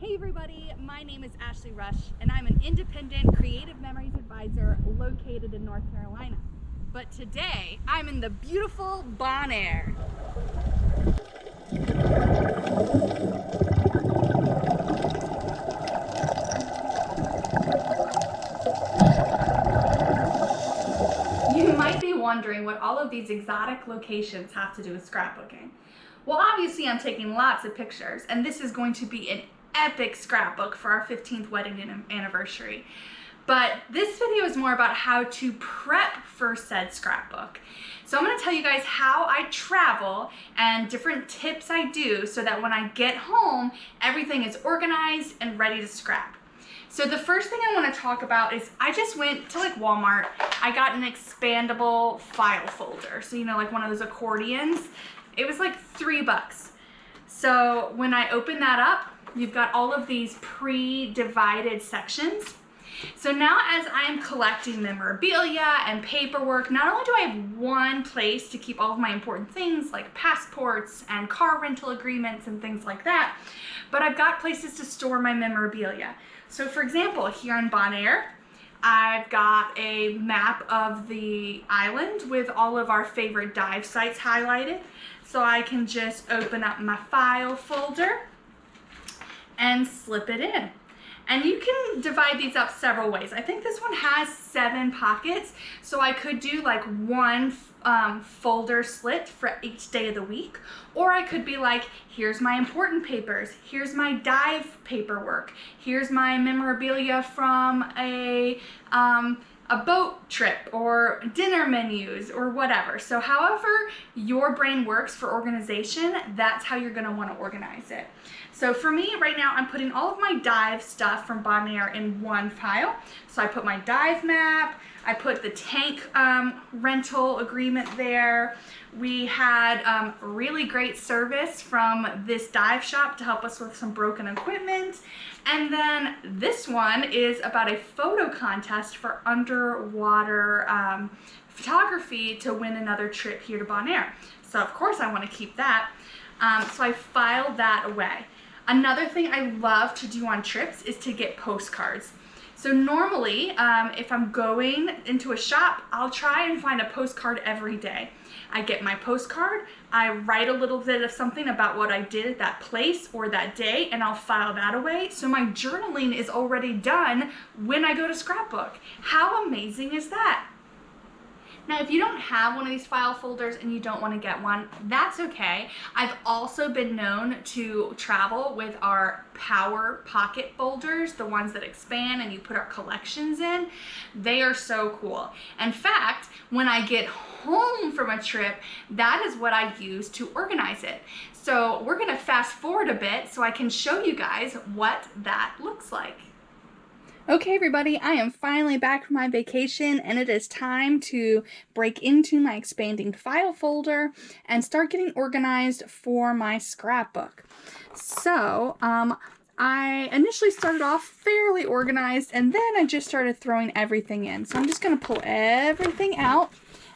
Hey everybody, my name is Ashley Rush and I'm an independent creative memories advisor located in North Carolina. But today I'm in the beautiful Bon Air. You might be wondering what all of these exotic locations have to do with scrapbooking. Well, obviously I'm taking lots of pictures and this is going to be an epic scrapbook for our 15th wedding anniversary. But this video is more about how to prep for said scrapbook. So I'm going to tell you guys how I travel and different tips I do so that when I get home, everything is organized and ready to scrap. So the first thing I want to talk about is I just went to like Walmart. I got an expandable file folder. So, you know, like one of those accordions. It was like $3. So when I open that up, you've got all of these pre-divided sections. So now as I'm collecting memorabilia and paperwork, not only do I have one place to keep all of my important things like passports and car rental agreements and things like that, but I've got places to store my memorabilia. So for example, here on Bon Air, I've got a map of the island with all of our favorite dive sites highlighted. So I can just open up my file folder and slip it in. And you can divide these up several ways. I think this one has 7 pockets, so I could do like one folder slit for each day of the week, or I could be like, here's my important papers, here's my dive paperwork, here's my memorabilia from a boat trip or dinner menus or whatever. So however your brain works for organization, that's how you're gonna wanna organize it. So for me right now, I'm putting all of my dive stuff from Bon Air in one file. So I put my dive map, I put the tank rental agreement there. We had really great service from this dive shop to help us with some broken equipment. And then this one is about a photo contest for underwater photography to win another trip here to Bon Air. So of course I want to keep that. So I filed that away. Another thing I love to do on trips is to get postcards. So normally, if I'm going into a shop, I'll try and find a postcard every day. I get my postcard, I write a little bit of something about what I did at that place or that day, and I'll file that away. So my journaling is already done when I go to Scrapbook. How amazing is that? Now, if you don't have one of these file folders and you don't want to get one, that's okay. I've also been known to travel with our Power Pocket folders, the ones that expand and you put our collections in. They are so cool. In fact, when I get home from a trip, that is what I use to organize it. So we're going to fast forward a bit so I can show you guys what that looks like. Okay everybody, I am finally back from my vacation and it is time to break into my expanding file folder and start getting organized for my scrapbook. So I initially started off fairly organized and then I just started throwing everything in. So I'm just going to pull everything out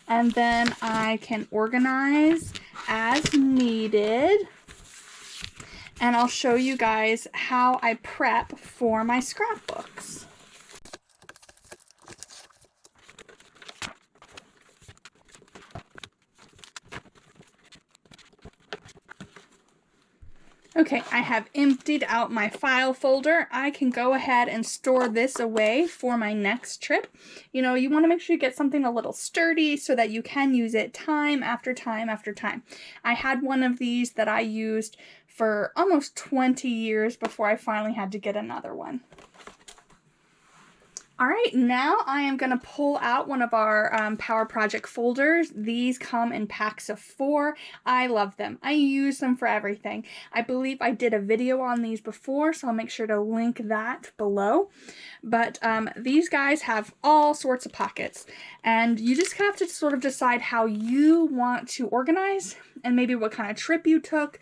and then I can organize as needed. And I'll show you guys how I prep for my scrapbooks. Okay, I have emptied out my file folder. I can go ahead and store this away for my next trip. You know, you want to make sure you get something a little sturdy so that you can use it time after time after time. I had one of these that I used for almost 20 years before I finally had to get another one. All right, now I am going to pull out one of our Power Project folders. These come in packs of 4. I love them. I use them for everything. I believe I did a video on these before, so I'll make sure to link that below. But these guys have all sorts of pockets, and you just have to sort of decide how you want to organize and maybe what kind of trip you took.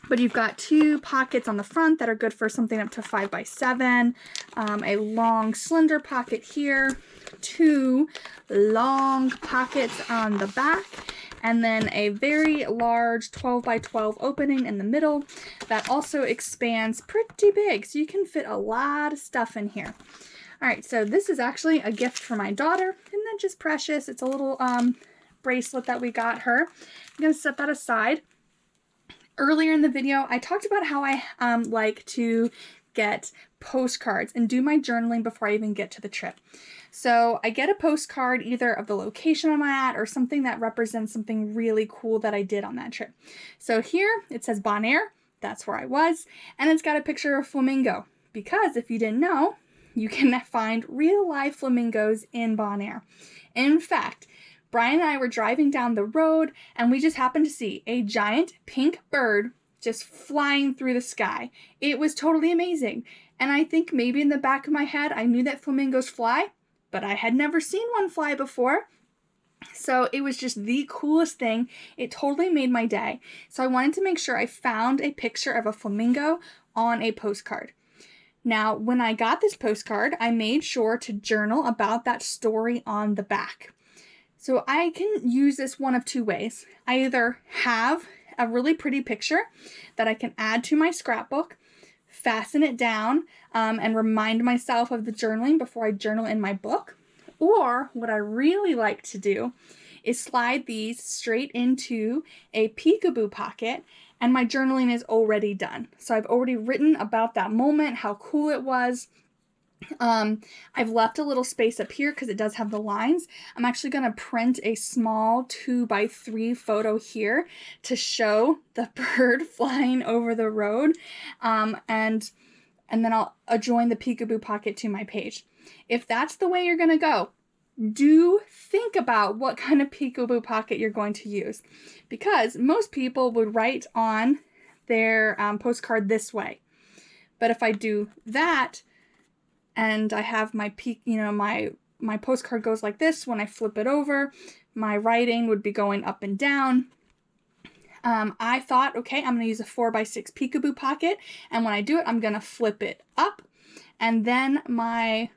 But you've got 2 pockets on the front that are good for something up to 5 by 7, a long slender pocket here, 2 long pockets on the back, and then a very large 12 by 12 opening in the middle that also expands pretty big, so you can fit a lot of stuff in here. All right, so this is actually a gift for my daughter. Isn't that just precious? It's a little bracelet that we got her. I'm gonna set that aside. Earlier in the video, I talked about how I like to get postcards and do my journaling before I even get to the trip. So I get a postcard either of the location I'm at or something that represents something really cool that I did on that trip. So here it says Bonaire, that's where I was, and it's got a picture of a flamingo, because if you didn't know, you can find real life flamingos in Bonaire. In fact, Brian and I were driving down the road and we just happened to see a giant pink bird just flying through the sky. It was totally amazing. And I think maybe in the back of my head, I knew that flamingos fly, but I had never seen one fly before. So it was just the coolest thing. It totally made my day. So I wanted to make sure I found a picture of a flamingo on a postcard. Now, when I got this postcard, I made sure to journal about that story on the back. So I can use this one of two ways. I either have a really pretty picture that I can add to my scrapbook, fasten it down, and remind myself of the journaling before I journal in my book. Or what I really like to do is slide these straight into a peekaboo pocket, and my journaling is already done. So I've already written about that moment, how cool it was. I've left a little space up here because it does have the lines. I'm actually going to print a small 2x3 photo here to show the bird flying over the road. And then I'll join the peekaboo pocket to my page. If that's the way you're going to go, do think about what kind of peekaboo pocket you're going to use, because most people would write on their postcard this way. But if I do that, and I have my my postcard goes like this. When I flip it over, my writing would be going up and down. I thought, okay, I'm going to use a 4x6 peekaboo pocket. And when I do it, I'm going to flip it up. And then my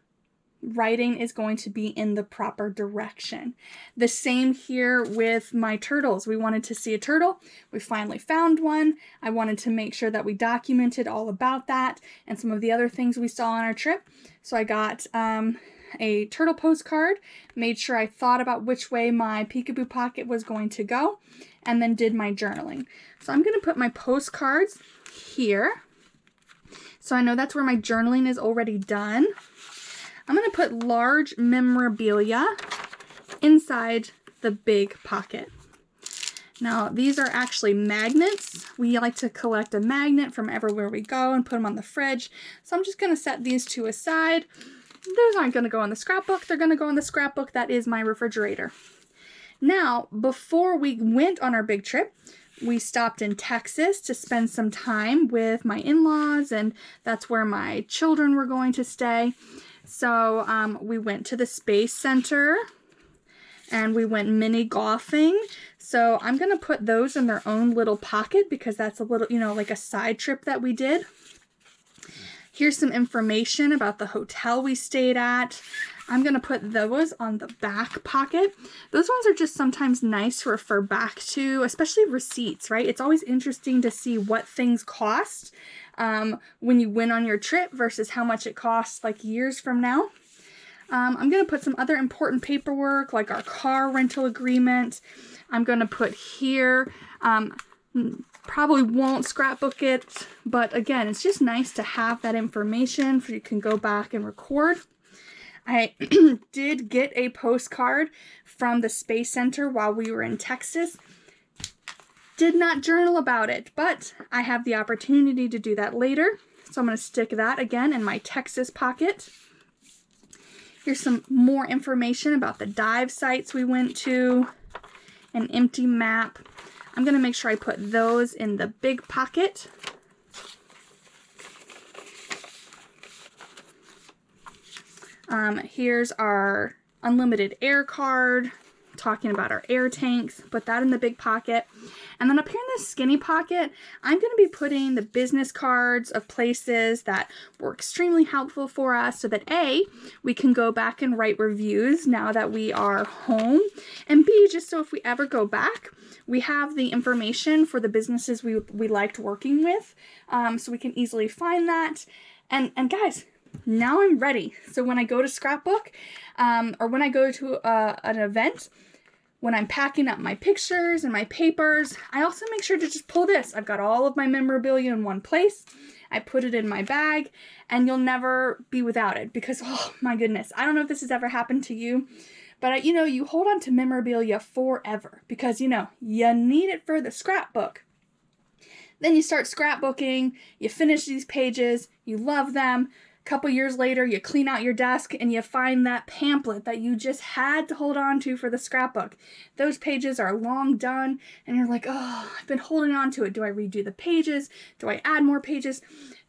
writing is going to be in the proper direction. The same here with my turtles. We wanted to see a turtle. We finally found one. I wanted to make sure that we documented all about that and some of the other things we saw on our trip. So I got a turtle postcard, made sure I thought about which way my peekaboo pocket was going to go, and then did my journaling. So I'm going to put my postcards here. So I know that's where my journaling is already done. I'm going to put large memorabilia inside the big pocket. Now, these are actually magnets. We like to collect a magnet from everywhere we go and put them on the fridge. So I'm just going to set these two aside. Those aren't going to go on the scrapbook. They're going to go on the scrapbook that is my refrigerator. Now, before we went on our big trip, we stopped in Texas to spend some time with my in-laws, and that's where my children were going to stay. So we went to the Space Center and we went mini golfing. So I'm going to put those in their own little pocket because that's a little, like a side trip that we did. Here's some information about the hotel we stayed at. I'm going to put those on the back pocket. Those ones are just sometimes nice to refer back to, especially receipts, right? It's always interesting to see what things cost when you went on your trip versus how much it costs like years from now. I'm going to put some other important paperwork like our car rental agreement. I'm going to put here, probably won't scrapbook it, but again, it's just nice to have that information so you can go back and record. I did get a postcard from the Space Center while we were in Texas. Did not journal about it, but I have the opportunity to do that later. So I'm going to stick that again in my Texas pocket. Here's some more information about the dive sites we went to, an empty map. I'm going to make sure I put those in the big pocket. Here's our unlimited air card, talking about our air tanks. Put that in the big pocket. And then up here in this skinny pocket, I'm going to be putting the business cards of places that were extremely helpful for us so that A, we can go back and write reviews now that we are home, and B, just so if we ever go back, we have the information for the businesses we liked working with, so we can easily find that. And guys, now I'm ready. So when I go to Scrapbook, or when I go to an event, when I'm packing up my pictures and my papers, I also make sure to just pull this. I've got all of my memorabilia in one place. I put it in my bag, and you'll never be without it because, oh my goodness, I don't know if this has ever happened to you, but you hold on to memorabilia forever because, you need it for the scrapbook. Then you start scrapbooking, you finish these pages, you love them. Couple years later, you clean out your desk and you find that pamphlet that you just had to hold on to for the scrapbook. Those pages are long done and you're like, oh, I've been holding on to it. Do I redo the pages? Do I add more pages?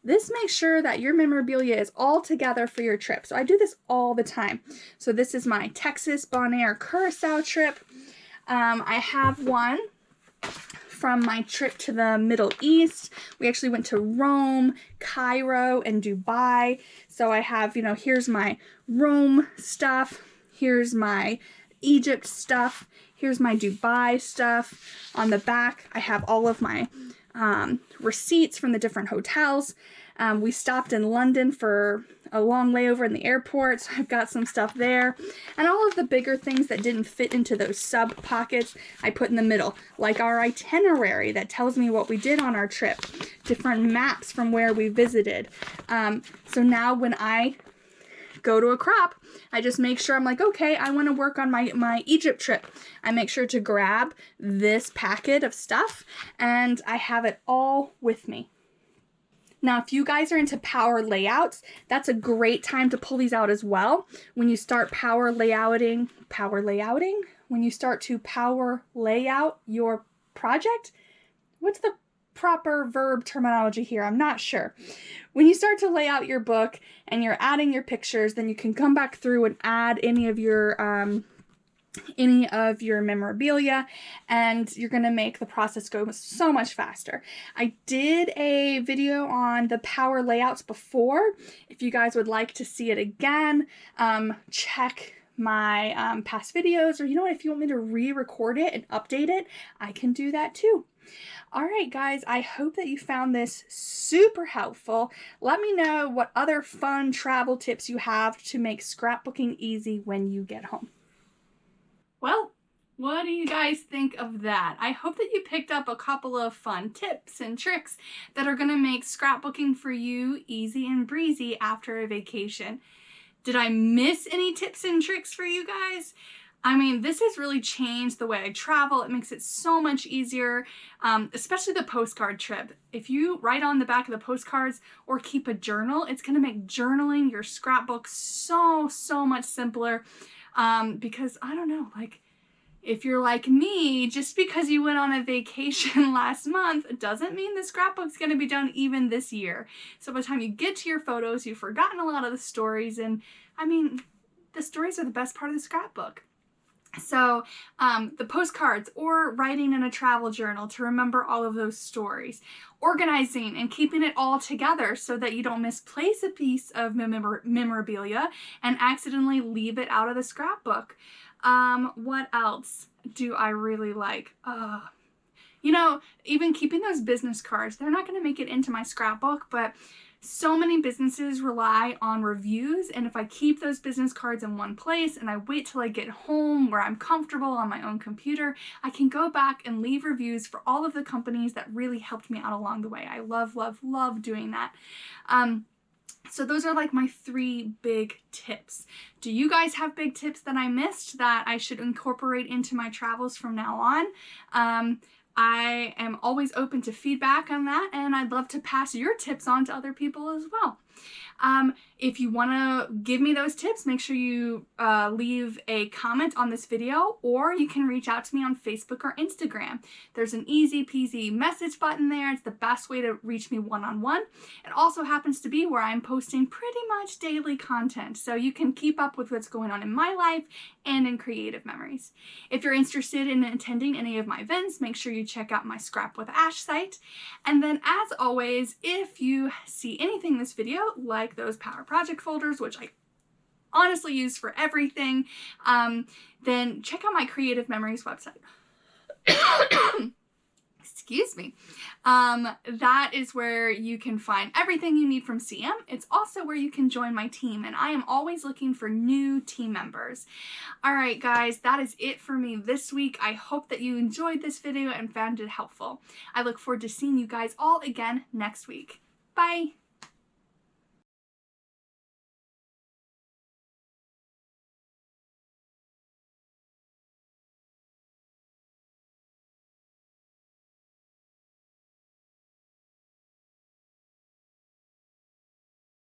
This makes sure that your memorabilia is all together for your trip. So I do this all the time. So this is my Texas, Bonaire, Curacao trip. I have one from my trip to the Middle East. We actually went to Rome, Cairo, and Dubai. So I have, here's my Rome stuff. Here's my Egypt stuff. Here's my Dubai stuff. On the back, I have all of my receipts from the different hotels. We stopped in London for a long layover in the airport, so I've got some stuff there. And all of the bigger things that didn't fit into those sub pockets, I put in the middle, like our itinerary that tells me what we did on our trip, different maps from where we visited. So now when I go to a crop, I just make sure I'm like, okay, I want to work on my Egypt trip. I make sure to grab this packet of stuff and I have it all with me. Now, if you guys are into power layouts, that's a great time to pull these out as well. When you start when you start to power layout your project, what's the proper verb terminology here? I'm not sure. When you start to lay out your book and you're adding your pictures, then you can come back through and add any of your memorabilia, and you're going to make the process go so much faster. I did a video on the power layouts before. If you guys would like to see it again, check my past videos, or if you want me to re-record it and update it, I can do that too. All right, guys, I hope that you found this super helpful. Let me know what other fun travel tips you have to make scrapbooking easy when you get home. Well, what do you guys think of that? I hope that you picked up a couple of fun tips and tricks that are going to make scrapbooking for you easy and breezy after a vacation. Did I miss any tips and tricks for you guys? I mean, this has really changed the way I travel. It makes it so much easier, especially the postcard trip. If you write on the back of the postcards or keep a journal, it's going to make journaling your scrapbook so much simpler. Because I don't know, if you're like me, just because you went on a vacation last month doesn't mean the scrapbook's going to be done even this year. So by the time you get to your photos, you've forgotten a lot of the stories, and I mean, the stories are the best part of the scrapbook. So the postcards or writing in a travel journal to remember all of those stories, organizing and keeping it all together so that you don't misplace a piece of memorabilia and accidentally leave it out of the scrapbook. What else do I really like? Even keeping those business cards, they're not going to make it into my scrapbook, but so many businesses rely on reviews, and if I keep those business cards in one place and I wait till I get home where I'm comfortable on my own computer, I can go back and leave reviews for all of the companies that really helped me out along the way. I love doing that. So those are like my 3 big tips. Do you guys have big tips that I missed that I should incorporate into my travels from now on? I am always open to feedback on that, and I'd love to pass your tips on to other people as well. If you want to give me those tips, make sure you leave a comment on this video, or you can reach out to me on Facebook or Instagram. There's an easy peasy message button there. It's the best way to reach me one-on-one. It also happens to be where I'm posting pretty much daily content, so you can keep up with what's going on in my life and in Creative Memories. If you're interested in attending any of my events, make sure you check out my Scrap with Ash site. And then, as always, if you see anything in this video, like those Power Project folders, which I honestly use for everything, then check out my Creative Memories website. Excuse me. That is where you can find everything you need from CM. It's also where you can join my team, and I am always looking for new team members. All right, guys, that is it for me this week. I hope that you enjoyed this video and found it helpful. I look forward to seeing you guys all again next week. Bye.